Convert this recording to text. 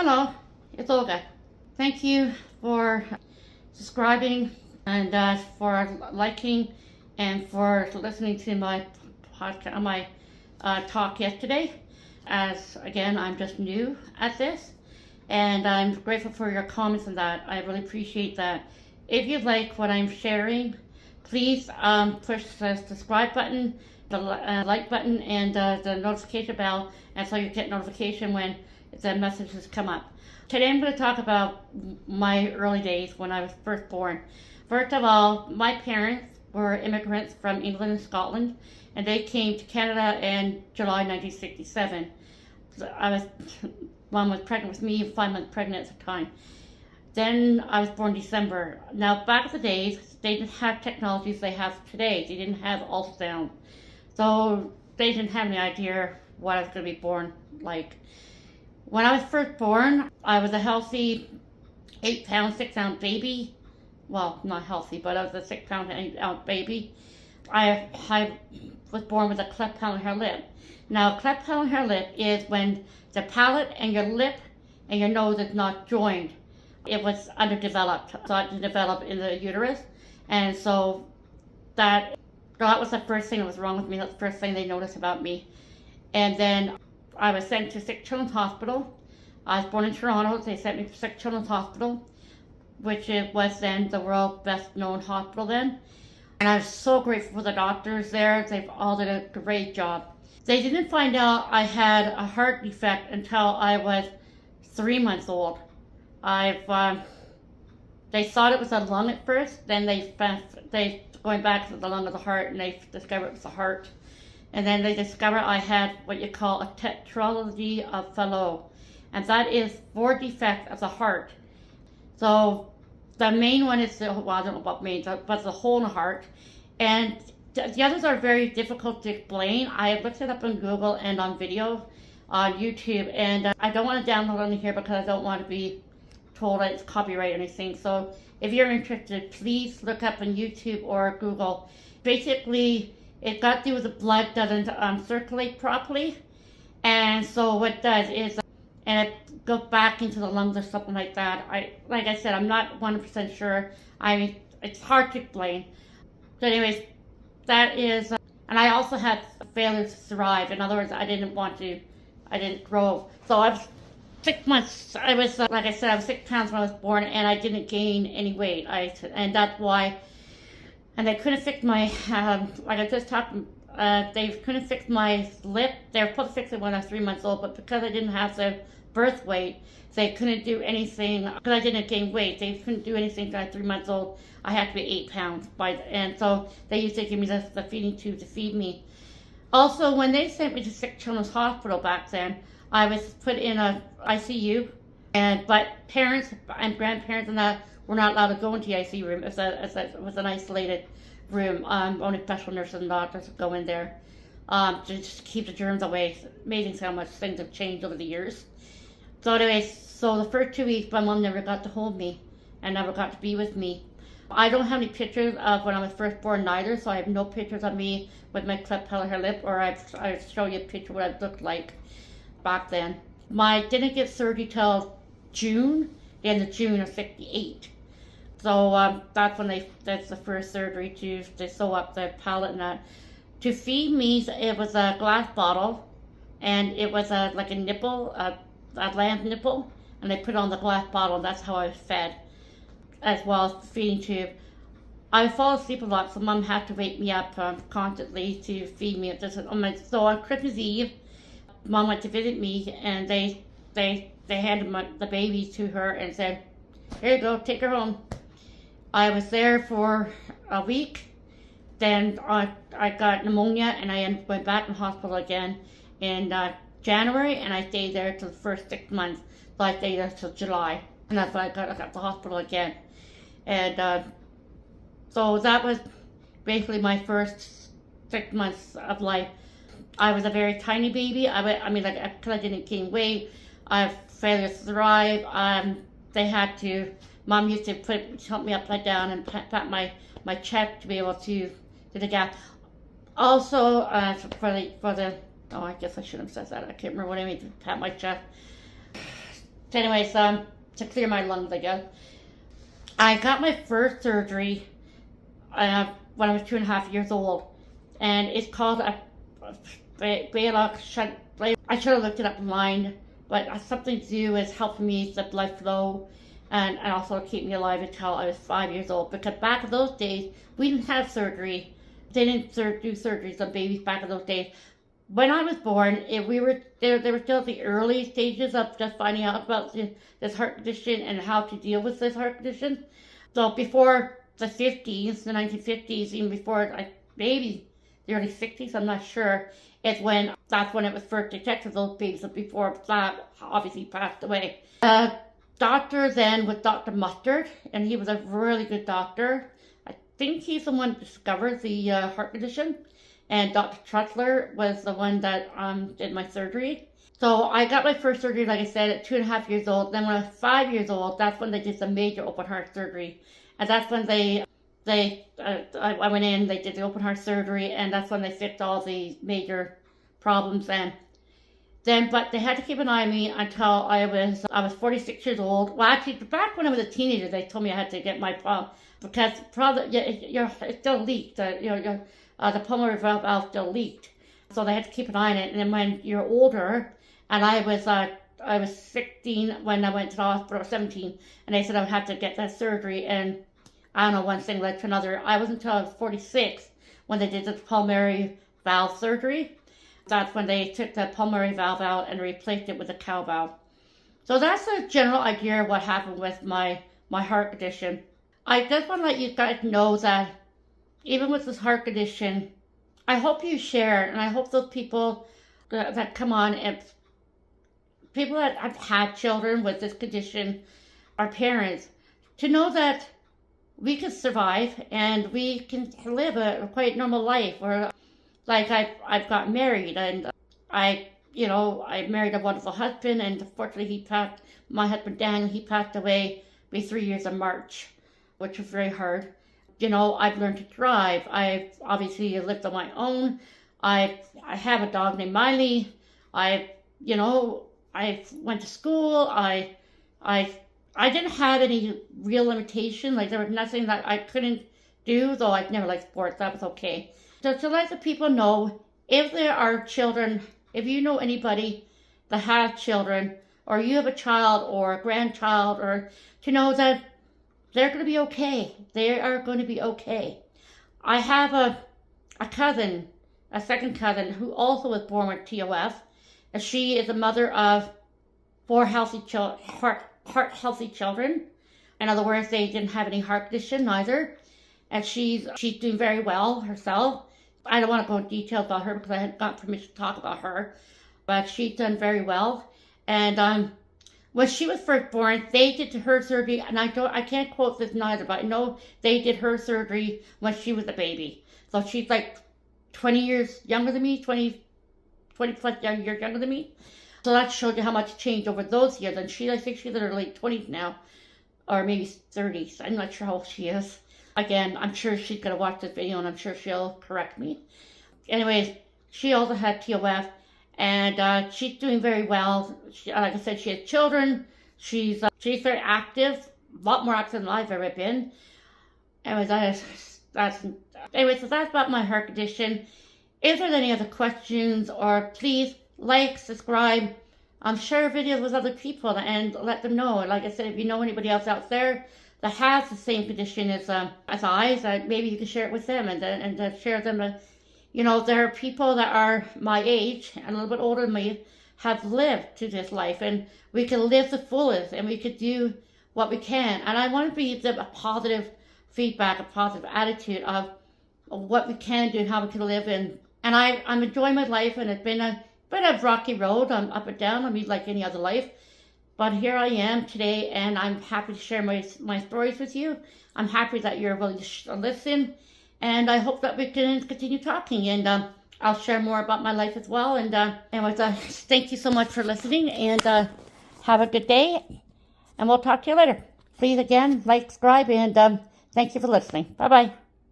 Hello, it's Olga. Thank you for subscribing and for liking and for listening to my podcast, my talk yesterday. As again, I'm just new at this, and I'm grateful for your comments on that. I really appreciate that. If you like what I'm sharing, please push the subscribe button, the like button, and the notification bell, and so you get notification when the messages come up. Today I'm going to talk about my early days when I was first born. First of all, my parents were immigrants from England and Scotland, and they came to Canada in July 1967. Mom was pregnant with me, 5 months pregnant at the time. Then I was born December. Now, back in the days, they didn't have technologies they have today. They didn't have ultrasound. So they didn't have any idea what I was going to be born like. When I was first born, I was a healthy 8-pound, 6-ounce baby. Well, not healthy, but I was a 6-pound, 8-ounce baby. I was born with a cleft palate hair lip. Now, cleft palate hair lip is when the palate and your lip and your nose is not joined. It was underdeveloped, so it didn't develop in the uterus. And so that was the first thing that was wrong with me. That's the first thing they noticed about me. And then I was sent to Sick Children's Hospital. I was born in Toronto. They sent me to Sick Children's Hospital, which was then the world's best known hospital then. And I was so grateful for the doctors there. They've all did a great job. They didn't find out I had a heart defect until I was 3 months old. They thought it was a lung at first. Then they going back to the lung of the heart, and they discovered it was the heart. And then they discovered I had what you call a Tetralogy of fallot, and that is 4 defects of the heart. So the main one is, well, I don't know what means, but the hole in the heart. And the others are very difficult to explain. I looked it up on Google and on video on YouTube, and I don't want to download on here because I don't want to be told that it's copyright or anything. So if you're interested, please look up on YouTube or Google. Basically, it got to do with the blood doesn't circulate properly, and so what it does is, and it goes back into the lungs or something like that. Like I said, I'm not 100% sure. I mean, it's hard to explain. So anyways, that is, and I also had failure to thrive. In other words, I didn't grow. So I was 6 months. I was, like I said, I was 6 pounds when I was born, and I didn't gain any weight. And that's why. And they couldn't fix my, like I just talked, they couldn't fix my lip. They were supposed to fix it when I was 3 months old, but because I didn't have the birth weight, they couldn't do anything, because I didn't gain weight, they couldn't do anything until I was 3 months old. I had to be 8 pounds, and so they used to give me the feeding tube to feed me. Also, when they sent me to Sick Children's Hospital back then, I was put in a ICU, but parents and grandparents and that were not allowed to go into the ICU room. It was an isolated room. Only special nurses and doctors would go in there to just keep the germs away. It's amazing how much things have changed over the years. So anyways, so the first 2 weeks, my mom never got to hold me and never got to be with me. I don't have any pictures of when I was first born either, so I have no pictures of me with my cleft palate hair lip, or I'd show you a picture of what I looked like back then. I didn't get surgery till June, the end of June of '68. So that's the first surgery to sew up the palate and that. To feed me, it was a glass bottle, and it was like a nipple, a lamb nipple, and they put it on the glass bottle. That's how I was fed, as well as the feeding tube. I would fall asleep a lot, so Mom had to wake me up constantly to feed me. So on Christmas Eve, Mom went to visit me, and they handed the baby to her and said, "Here you go, take her home." I was there for a week. Then I got pneumonia, and I went back in the hospital again in January, and I stayed there till the first 6 months. So I stayed there till July, and that's when I got to the hospital again. And so that was basically my first 6 months of life. I was a very tiny baby. Because I didn't gain weight, I have failure to thrive. Mom used to help me upside down and pat my chest to be able to do the gap. Also, for the, oh, I guess I shouldn't have said that. I can't remember what I mean, to pat my chest. So anyways, to clear my lungs, I guess. I got my first surgery when I was 2.5 years old, and it's called a fallot. I should have looked it up online, but something to do with helping me the blood flow, and also keep me alive until I was 5 years old. Because back in those days, we didn't have surgery. They didn't do surgeries on babies back in those days. When I was born, there were still the early stages of just finding out about this heart condition and how to deal with this heart condition. So before the 50s, the 1950s, even before maybe the early 60s, I'm not sure, that's when it was first detected, those babies. Before that, obviously passed away. Doctor then was Dr. Mustard, and he was a really good doctor. I think he's the one who discovered the heart condition. And Dr. Tetralogy was the one that did my surgery. So I got my first surgery, like I said, at 2.5 years old. Then when I was 5 years old, that's when they did the major open heart surgery. And that's when I went in, they did the open heart surgery, and that's when they fixed all the major problems but they had to keep an eye on me until I was 46 years old. Well, actually, back when I was a teenager, they told me I had to get my because it still leaked. The pulmonary valve still leaked, so they had to keep an eye on it. And then when you're older, and I was 16 when I went to the hospital, 17, and they said I would have to get that surgery. And I don't know, one thing led to another. I was until I was 46 when they did the pulmonary valve surgery. That's when they took the pulmonary valve out and replaced it with a cow valve. So that's a general idea of what happened with my heart condition. I just want to let you guys know that even with this heart condition, I hope you share, and I hope those people that come on, and people that have had children with this condition, our parents, to know that we can survive and we can live a quite normal life. Or like I've got married, and I married a wonderful husband, and unfortunately my husband Daniel, he passed away with 3 years in March, which was very hard. I've learned to drive. I've obviously lived on my own. I have a dog named Miley. I went to school. I didn't have any real limitation. Like, there was nothing that I couldn't do, though I'd never liked sports. That was okay. So to let the people know, if there are children, if you know anybody that has children, or you have a child or a grandchild, or to know that they're going to be okay. They are going to be okay. I have a second cousin, who also was born with TOS. And she is a mother of 4 healthy heart healthy children. In other words, they didn't have any heart condition either. And she's doing very well herself. I don't want to go into details about her because I haven't got permission to talk about her. But she's done very well. And when she was first born, they did her surgery, and I can't quote this neither, but I know they did her surgery when she was a baby. So she's like 20 years younger than me, 20 plus years younger than me. So that shows you how much changed over those years. And I think she's in her late 20s now, or maybe 30s. I'm not sure how old she is. Again, I'm sure she's going to watch this video, and I'm sure she'll correct me. Anyways, she also had TOS. And she's doing very well. Like I said, she has children. She's very active, a lot more active than I've ever been. Anyways, so that's about my heart condition. If there's any other questions, or please like, subscribe, share videos with other people and let them know. Like I said, if you know anybody else out there that has the same condition as I, maybe you can share it with them and share them. There are people that are my age and a little bit older than me, have lived to this life, and we can live the fullest, and we can do what we can. And I want to be a positive feedback, a positive attitude of what we can do and how we can live in. And I'm enjoying my life, and it's been a rocky road. I'm up and down. I mean, like any other life. But here I am today, and I'm happy to share my stories with you. I'm happy that you're willing to listen. And I hope that we can continue talking, and I'll share more about my life as well. And anyways, thank you so much for listening, and have a good day, and we'll talk to you later. Please, again, like, subscribe, and thank you for listening. Bye-bye.